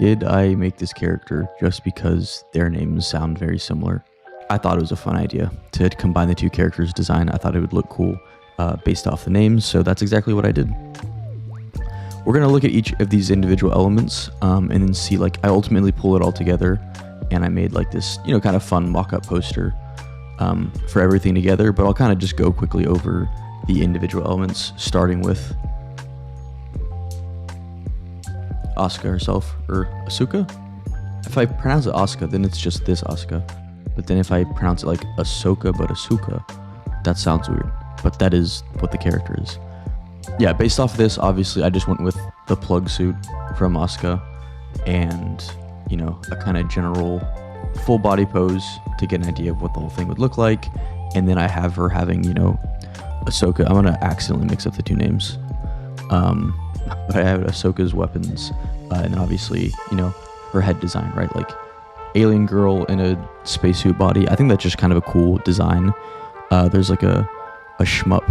did I make this character just because their names sound very similar? I thought it was a fun idea to combine the two characters' design. I thought it would look cool based off the names, so that's exactly what I did. We're going to look at each of these individual elements and then see, like, I ultimately pull it all together, and I made like this, kind of fun mock-up poster for everything together, but I'll kind of just go quickly over the individual elements, starting with Asuka herself, or Asuka? If I pronounce it Asuka, then it's just this Asuka. But then if I pronounce it like Ahsoka but Asuka, that sounds weird. But that is what the character is. Yeah, based off of this, obviously I just went with the plug suit from Asuka and, a kind of general full body pose to get an idea of what the whole thing would look like. And then I have her having, Ahsoka. I'm going to accidentally mix up the two names. But I have Ahsoka's weapons, and then obviously, her head design, right? Like, alien girl in a spacesuit body. I think that's just kind of a cool design. There's like a shmup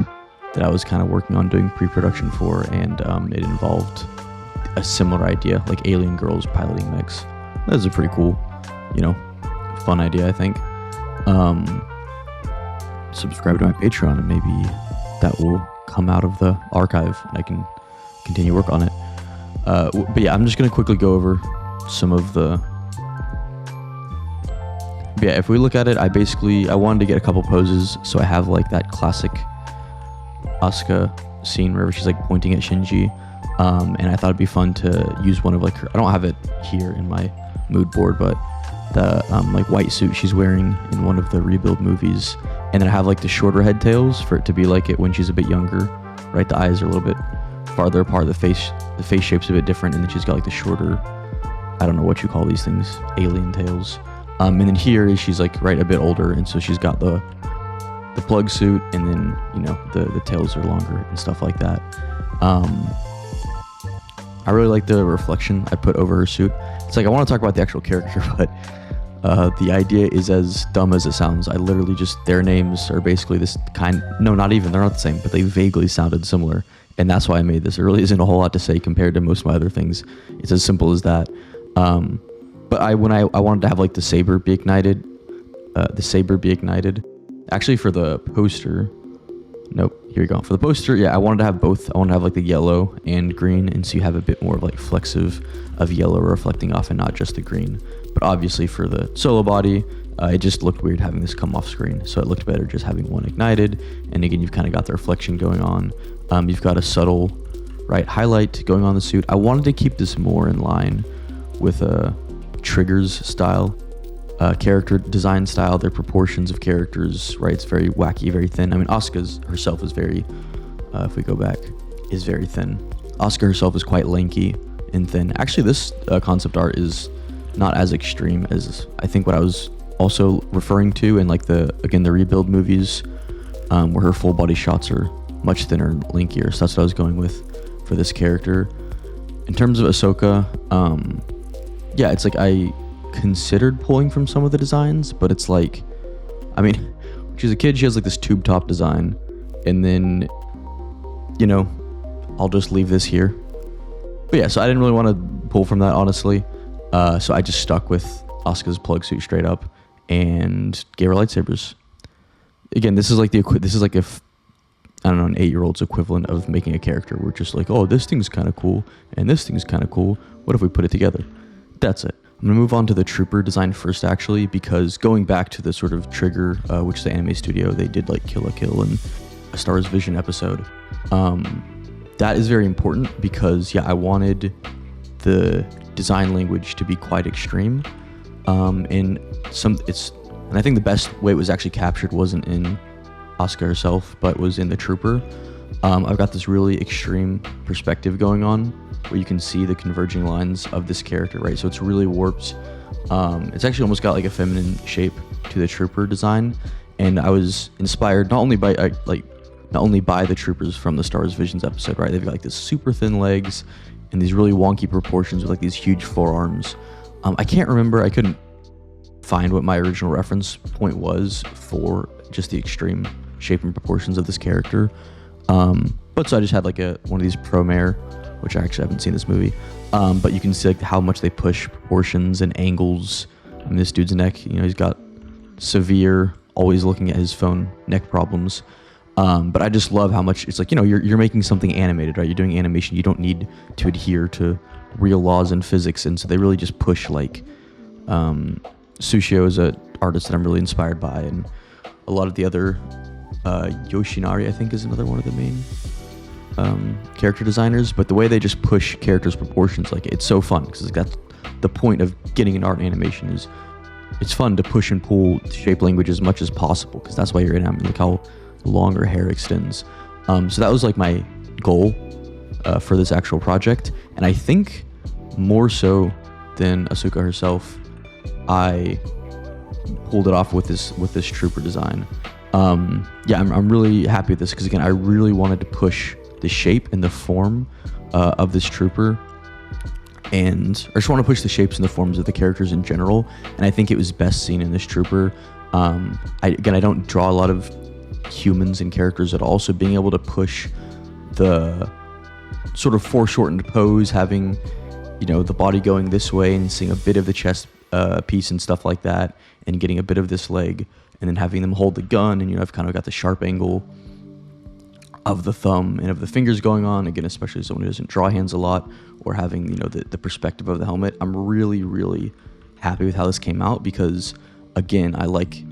that I was kind of working on doing pre-production for, and it involved a similar idea, like alien girls piloting mechs. That was a pretty cool, fun idea, I think. Subscribe to my Patreon, and maybe that will come out of the archive, and I can continue work on it. But yeah, I'm just going to quickly go over some of the... But yeah, if we look at it, I wanted to get a couple poses, so I have like that classic Asuka scene where she's like pointing at Shinji, and I thought it'd be fun to use one of like her... I don't have it here in my mood board, but the like white suit she's wearing in one of the Rebuild movies, and then I have like the shorter head tails for it to be like it when she's a bit younger, right? The eyes are a little bit farther apart, the face shape's a bit different, and then she's got like the shorter, I don't know what you call these things, alien tails. And then here she's like a bit older, and so she's got the plug suit, and then the tails are longer and stuff like that. I really like the reflection I put over her suit. It's like I want to talk about the actual character, but the idea is as dumb as it sounds. I literally just, their names are basically this kind, no, not even, they're not the same, but they vaguely sounded similar. And that's why I made this. There really isn't a whole lot to say compared to most of my other things. It's as simple as that. But when I wanted to have like the saber be ignited, actually for the poster, nope, here we go. For the poster, yeah, I wanted to have both. I wanted to have like the yellow and green, and so you have a bit more of like flecks of yellow reflecting off and not just the green. But obviously for the solo body, it just looked weird having this come off screen. So it looked better just having one ignited. And again, you've kind of got the reflection going on. You've got a subtle, highlight going on the suit. I wanted to keep this more in line with a Trigger's style, character design style, their proportions of characters, right? It's very wacky, very thin. I mean, Asuka herself is very, if we go back, is very thin. Asuka herself is quite lanky and thin. Actually, this concept art is not as extreme as I think what I was also referring to in like the Rebuild movies, where her full body shots are much thinner and lankier. So that's what I was going with for this character. In terms of Ahsoka, yeah, it's like I considered pulling from some of the designs, but it's like, I mean, when she's a kid, she has like this tube top design, and then, I'll just leave this here. But yeah, so I didn't really want to pull from that, honestly. So I just stuck with Asuka's plug suit straight up and gave her lightsabers. Again, this is like if, I don't know, an 8-year-old's equivalent of making a character. We're just like, oh, this thing's kind of cool, and this thing's kind of cool. What if we put it together? That's it. I'm going to move on to the trooper design first, actually, because going back to the sort of Trigger, which is the anime studio, they did like Kill la Kill and a Star Wars Vision episode. That is very important because, yeah, I wanted the design language to be quite extreme. And I think the best way it was actually captured wasn't in Asuka herself, but was in the trooper. I've got this really extreme perspective going on where you can see the converging lines of this character, right? So it's really warped. It's actually almost got like a feminine shape to the trooper design, and I was inspired not only by the troopers from the Star Wars Visions episode, right? They've got like this super thin legs and these really wonky proportions with like these huge forearms. I can't remember, I couldn't find what my original reference point was for just the extreme shape and proportions of this character. But so I just had like one of these Promare which I actually haven't seen this movie. But you can see like how much they push proportions and angles. I mean, this dude's neck, he's got severe, always looking at his phone, neck problems. But I just love how much it's like, you're making something animated, right? You're doing animation. You don't need to adhere to real laws and physics. And so they really just push like, Sushio is an artist that I'm really inspired by. And a lot of the other, Yoshinari, I think, is another one of the main character designers. But the way they just push characters' proportions, like, it's so fun because that's the point of getting an art animation is it's fun to push and pull shape language as much as possible because that's why you're in. I mean, look how long her hair extends. So that was like my goal for this actual project, and I think more so than Asuka herself, I pulled it off with this trooper design. I'm really happy with this because, again, I really wanted to push the shape and the form of this trooper, and I just want to push the shapes and the forms of the characters in general, and I think it was best seen in this trooper. I don't draw a lot of humans and characters at all, so being able to push the sort of foreshortened pose, having the body going this way and seeing a bit of the chest piece and stuff like that, and getting a bit of this leg, and then having them hold the gun, and I've kind of got the sharp angle of the thumb and of the fingers going on, again, especially as someone who doesn't draw hands a lot, or having the perspective of the helmet. I'm really, really happy with how this came out because, again, I like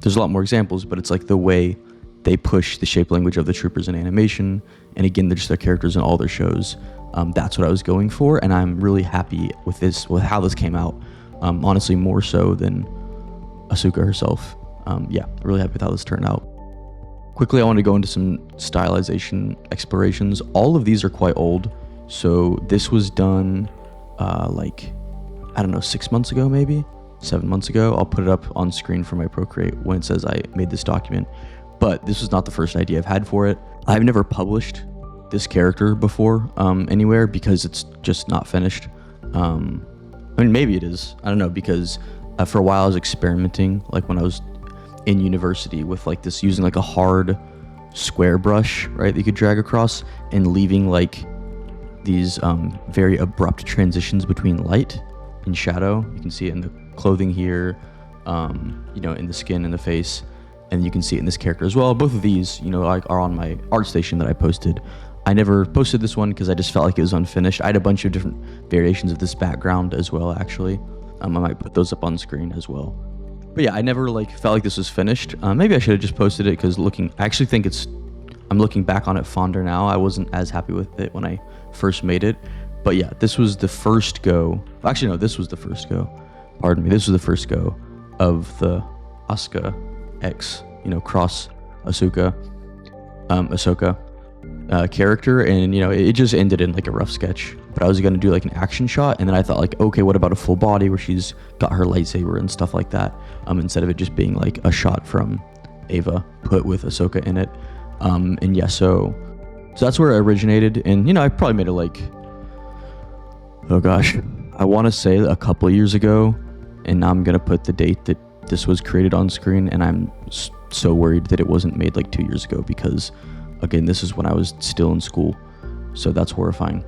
there's a lot more examples, but it's like the way they push the shape language of the troopers in animation, and again, they're just their characters in all their shows. That's what I was going for, and I'm really happy with how this came out. Honestly, more so than Asuka herself. Really happy with how this turned out. Quickly, I want to go into some stylization explorations. All of these are quite old, so this was done 6 months ago, maybe 7 months ago. I'll put it up on screen for my Procreate when it says I made this document, but this was not the first idea I've had for it. I've never published this character before anywhere because it's just not finished. Maybe it is, I don't know, because for a while I was experimenting, like when I was in university, with like this, using like a hard square brush, right, that you could drag across, and leaving like these very abrupt transitions between light and shadow. You can see it in the clothing here, in the skin and the face, and you can see it in this character as well. Both of these, are on my ArtStation that I posted. I never posted this one because I just felt like it was unfinished. I had a bunch of different variations of this background as well, actually. I might put those up on screen as well. But yeah, I never felt like this was finished. Maybe I should have just posted it because I actually think I'm looking back on it fonder now. I wasn't as happy with it when I first made it. But yeah, this was the first go. Actually, no, this was the first go. Pardon me. This was the first go of the Asuka X, cross Ahsoka character, and it just ended in like a rough sketch. But I was gonna do like an action shot, and then I thought like, okay, what about a full body where she's got her lightsaber and stuff like that, instead of it just being like a shot from Ava put with Ahsoka in it. So that's where it originated, and I probably made it like, oh gosh, I want to say a couple of years ago, and now I'm gonna put the date that this was created on screen, and I'm so worried that it wasn't made like 2 years ago because, again, this is when I was still in school, so that's horrifying.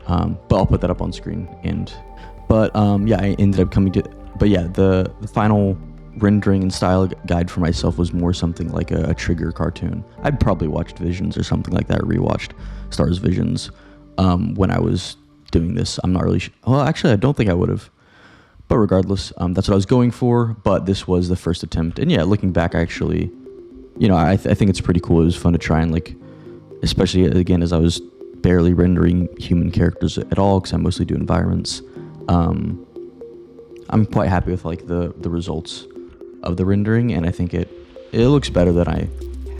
But I'll put that up on screen. I ended up coming to, the final rendering and style guide for myself was more something like a Trigger cartoon. I'd probably watched Visions or something like that, or rewatched Star's Visions when I was doing this. I'm not really sure. Well, actually, I don't think I would have. But regardless, that's what I was going for. But this was the first attempt. And yeah, looking back, actually, I think it's pretty cool. It was fun to try and especially again, as I was barely rendering human characters at all, because I mostly do environments. I'm quite happy with the results of the rendering, and I think it looks better than I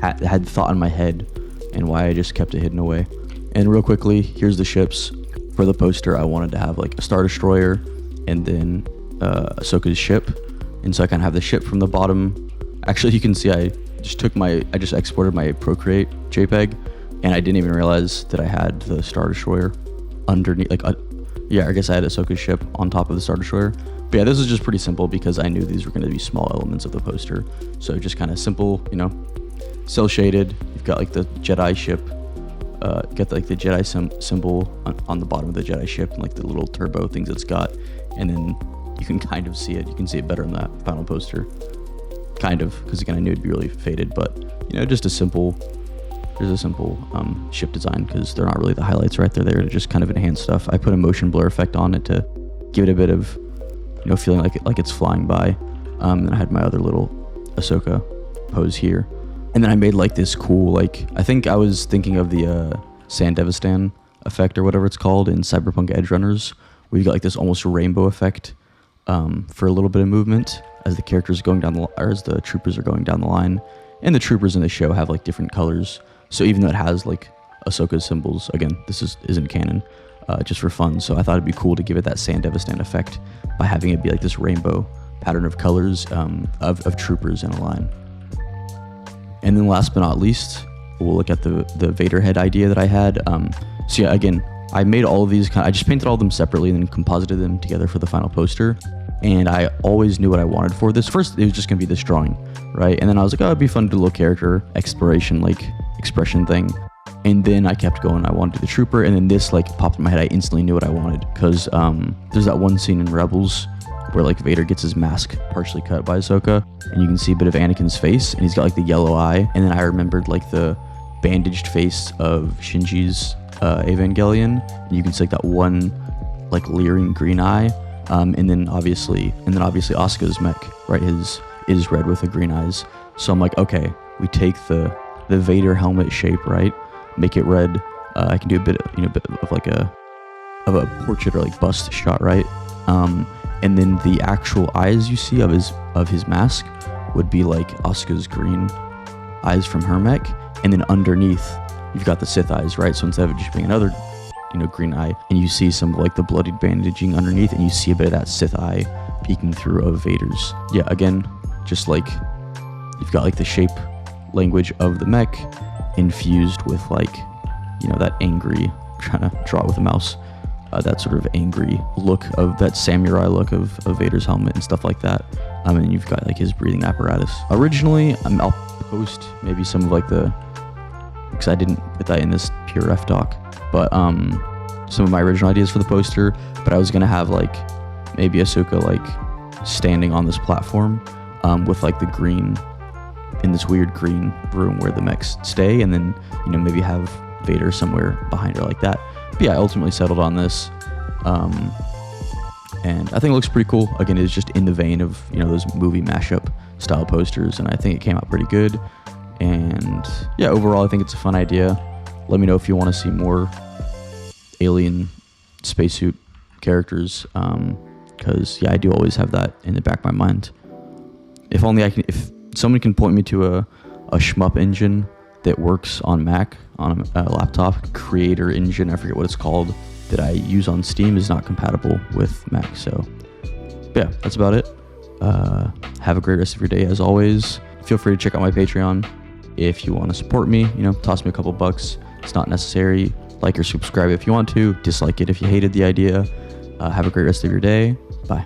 had thought in my head, and why I just kept it hidden away. And real quickly, here's the ships. For the poster, I wanted to have like a Star Destroyer, and then Ahsoka's ship, and so I kind of have the ship from the bottom. Actually, you can see I just exported my Procreate JPEG, and I didn't even realize that I had the Star Destroyer underneath. I guess I had Ahsoka's ship on top of the Star Destroyer. But yeah, this is just pretty simple because I knew these were going to be small elements of the poster. So just kind of simple, cell shaded. You've got like the Jedi ship got like the Jedi symbol on the bottom of the Jedi ship and like the little turbo things it's got, and then you can kind of see it. You can see it better in that final poster, kind of, because again I knew it'd be really faded, but just a simple. There's a simple ship design because they're not really the highlights right there. They're to just kind of enhance stuff. I put a motion blur effect on it to give it a bit of feeling like it's flying by. And I had my other little Ahsoka pose here. And then I made like this cool, like, I think I was thinking of the Sandevistan effect or whatever it's called in Cyberpunk Edge Runners, where you got like this almost rainbow effect for a little bit of movement as the characters are going down or as the troopers are going down the line. And the troopers in the show have like different colors. So even though it has like Ahsoka's symbols, again, this isn't canon, just for fun. So I thought it'd be cool to give it that Sandevistan effect by having it be like this rainbow pattern of colors of troopers in a line. And then last but not least, we'll look at the Vader head idea that I had. So yeah, again, I made all of these I just painted all of them separately and then composited them together for the final poster. And I always knew what I wanted for this. First, it was just gonna be this drawing, right? And then I was like, oh, it'd be fun to do a little character exploration, like expression thing. And then I kept going. I wanted to do the trooper, and then this like popped in my head. I instantly knew what I wanted because there's that one scene in Rebels where like Vader gets his mask partially cut by Ahsoka, and you can see a bit of Anakin's face, and he's got like the yellow eye. And then I remembered like the bandaged face of Shinji's Evangelion, and you can see like that one like leering green eye. And then obviously Asuka's mech, right? His is red with the green eyes. So I'm like, okay, we take the Vader helmet shape, right? Make it red. I can do a bit of like a portrait or like bust shot, right? And then the actual eyes you see of his mask would be like Asuka's green eyes from her mech, and then underneath you've got the Sith eyes, right? So instead of just being another green eye, and you see some of like the bloodied bandaging underneath, and you see a bit of that Sith eye peeking through of Vader's. Yeah, again, just like you've got like the shape language of the mech infused with like that angry, trying to draw it with a mouse, that sort of angry look of that samurai look of Vader's helmet and stuff like that. And you've got like his breathing apparatus. Originally, I'll post maybe some of like because I didn't put that in this pure F doc, but some of my original ideas for the poster. But I was gonna have like maybe Ahsoka like standing on this platform with like the green in this weird green room where the mechs stay, and then maybe have Vader somewhere behind her like that. But yeah, I ultimately settled on this, and I think it looks pretty cool. Again, it's just in the vein of those movie mashup style posters, and I think it came out pretty good. And yeah, overall I think it's a fun idea. Let me know if you want to see more alien spacesuit characters, because yeah, I do always have that in the back of my mind. If someone can point me to a shmup engine that works on Mac, on a laptop, creator engine, I forget what it's called, that I use on Steam is not compatible with Mac. So yeah, that's about it. Have a great rest of your day. As always, feel free to check out my Patreon if you want to support me. Toss me a couple bucks. It's not necessary. Like or subscribe if you want to. Dislike it if you hated the idea. Have a great rest of your day. Bye.